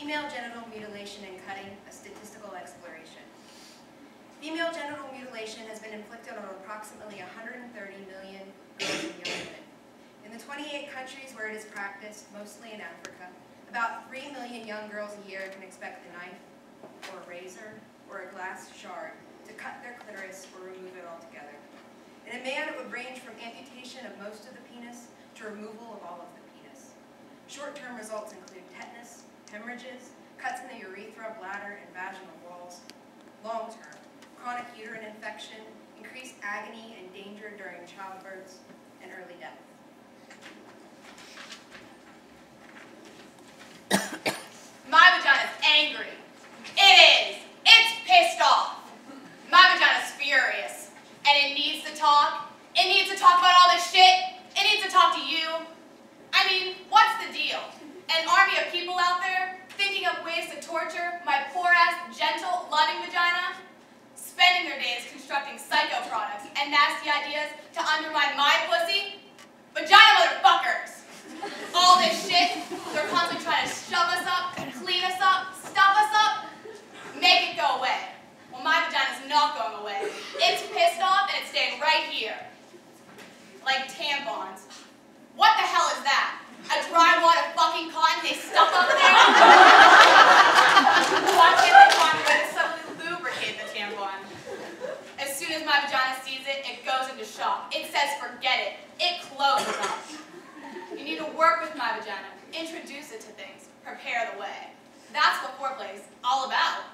female genital mutilation and cutting, a statistical exploration. Female genital mutilation has been inflicted on approximately 130 million girls and young women. In the 28 countries where it is practiced, mostly in Africa, about 3 million young girls a year can expect a knife, or a razor, or a glass shard to cut their clitoris or remove it altogether. In a man, it would range from amputation of most of the penis to removal of all of the penis. Short-term results include tetanus, hemorrhages, cuts in the urethra, bladder, and vaginal walls. Long-term, chronic uterine infection, increased agony and danger during childbirth, and early death. My vagina's angry. It is. It's pissed off. My vagina's furious. And it needs to talk. It needs to talk about all this shit. It needs to talk to you. I mean, what's the deal? An army of people out there thinking of ways to torture my poor-ass, gentle, loving vagina? Spending their days constructing psycho products and nasty ideas to undermine my pussy? Vagina motherfuckers! All this shit, they're constantly trying to shove us up, clean us up, stuff us up, make it go away. Well, my vagina's not going away. It's pissed off and it's staying right here. Like tampons. What the hell is that? A dry wad of fucking cotton they stuff up there? Why can't they find a way to subtly lubricate the tampon? As soon as my vagina sees it, it goes into shock. It says forget it. It closes up. You need to work with my vagina, introduce it to things, prepare the way. That's what foreplay is all about.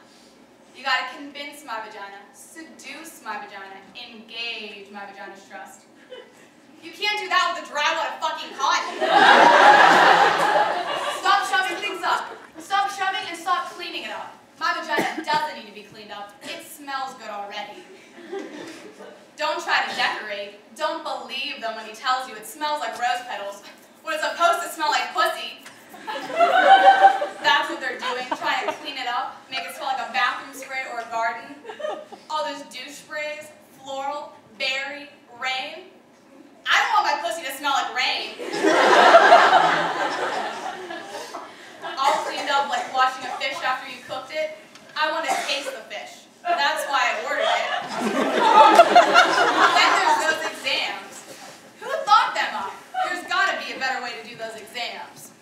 You gotta convince my vagina, seduce my vagina, engage my vagina's trust. You can't do that with a dry wad of fucking cotton. Stop shoving things up. Stop shoving and stop cleaning it up. My vagina doesn't need to be cleaned up. It smells good already. Don't try to decorate. Don't believe them when he tells you it smells like rose petals when it's supposed to smell like pussy. That's what they're doing, trying to clean it up, make it smell like a bathroom spray or a garden. All those douche sprays, floral, berry, rain. I don't want my pussy to smell like rain. All cleaned up like washing a fish after you cooked it. I want to taste the fish. That's why I ordered it. Then there's those exams. Who thought them up? There's got to be a better way to do those exams.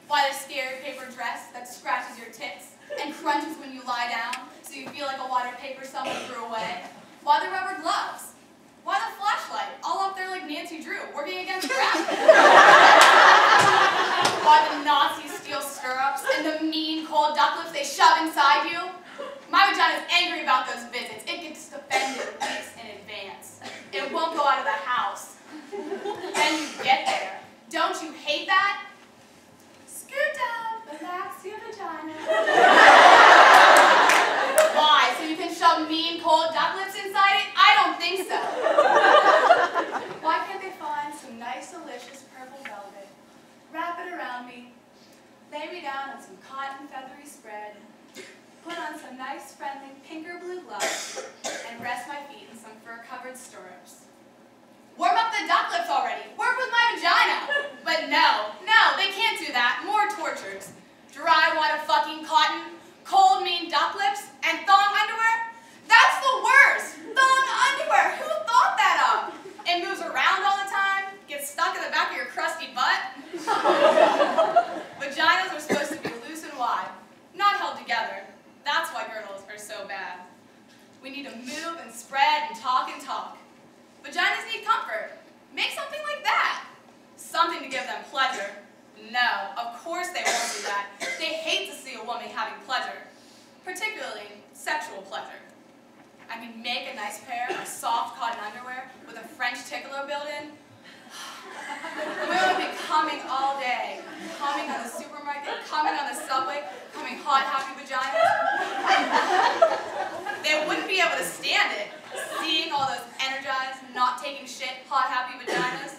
Why the scary paper dress that scratches your tits and crunches when you lie down so you feel like a water paper someone threw away? Why the rubber gloves? Why the flashlight all up there like Nancy Drew working against gravity? Why the Nazi steel stirrups and the mean cold ducklets they shove inside you? My vagina's angry about those visits. It gets offended weeks in advance. It won't go out of the house. Then you get there. Don't you hate that? Scoot down, relax your vagina. Why? So you can shove mean cold ducklets inside it? I don't think so. Why can't they find some nice, delicious purple velvet, wrap it around me, lay me down on some cotton feathery spread, put on some nice, friendly pink or blue gloves, and rest my feet in some fur-covered stirrups? Warm up the duck lips already. Work with my vagina. But no, they can't do that. More tortures. Dry wad of fucking cotton, cold, mean duck lips, and thong underwear? That's the worst. Thong underwear. Who thought that up? It moves around all the time, gets stuck in the back of your crusty butt. Vaginas are supposed to be loose and wide, not held together. That's why girdles are so bad. We need to move and spread and talk and talk. Vaginas need comfort. Make something like that. Something to give them pleasure. No, of course they won't do that. They hate to see a woman having pleasure, particularly sexual pleasure. I mean, make a nice pair of soft cotton underwear with a French tickler built in. Women would be coming all day, coming on the supermarket, coming on the subway, coming hot, happy vaginas. They wouldn't be able to stand it, seeing all those energized, not taking shit, hot, happy vaginas.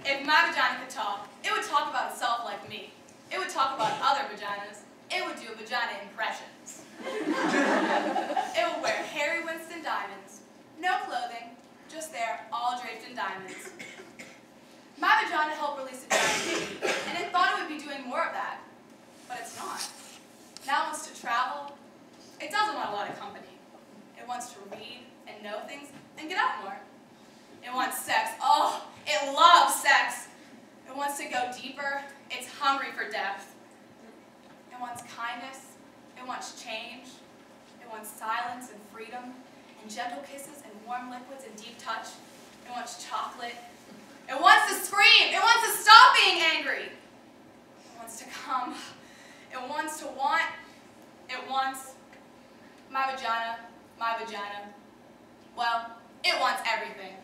If my vagina could talk, it would talk about itself like me. It would talk about other vaginas. It would do vagina impressions. It would wear Harry Winston diamonds. No clothing, just there, all draped in diamonds. My vagina helped release a giant baby, and it thought it would be doing more of that. But it's not. a lot of company. It wants to read and know things and get out more. It wants sex. Oh, it loves sex. It wants to go deeper. It's hungry for depth. It wants kindness. It wants change. It wants silence and freedom and gentle kisses and warm liquids and deep touch. It wants chocolate. It wants to scream. It wants to stop being angry. It wants to come. It wants to want. It wants my vagina, my vagina. Well, it wants everything.